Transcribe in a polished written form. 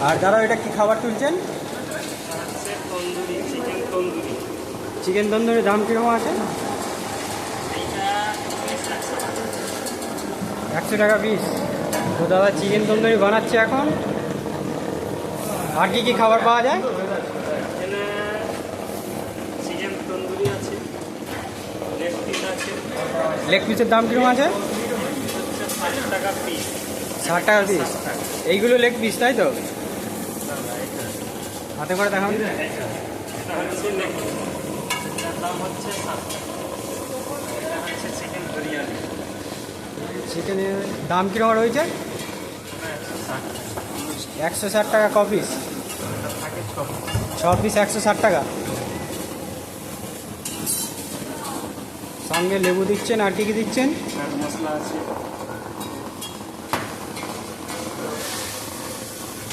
আর দাদা এটা কি খাবার তুলছেন? চিকেন তন্দুরি দাম কিরকম আছে? 100 টাকা পিস। তো দাদা চিকেন তন্দুরি বানাচ্ছে এখন। আর কি কি খাবার পাওয়া যায়? চিকেন তন্দুরি আছে, লেগ পিস আছে। লেগ পিসের দাম কিরকম আছে? 60 টাকা পিস। 60 টাকা পিস। এইগুলো লেগ পিস তাই তো? হাতে করে দেখান। এটা হচ্ছে লেগ পিস, এটার দাম হচ্ছে 7 টাকা। এটা হচ্ছে চিকেন বিরিয়ানি, চিকেনের দাম কিরকম রয়েছে? 160 টাকা ক পিস? এটা থাকে 6 পিস 160 টাকা। সঙ্গে লেবু দিচ্ছেন, আর কি কি দিচ্ছেন? চাট মশলা আছে।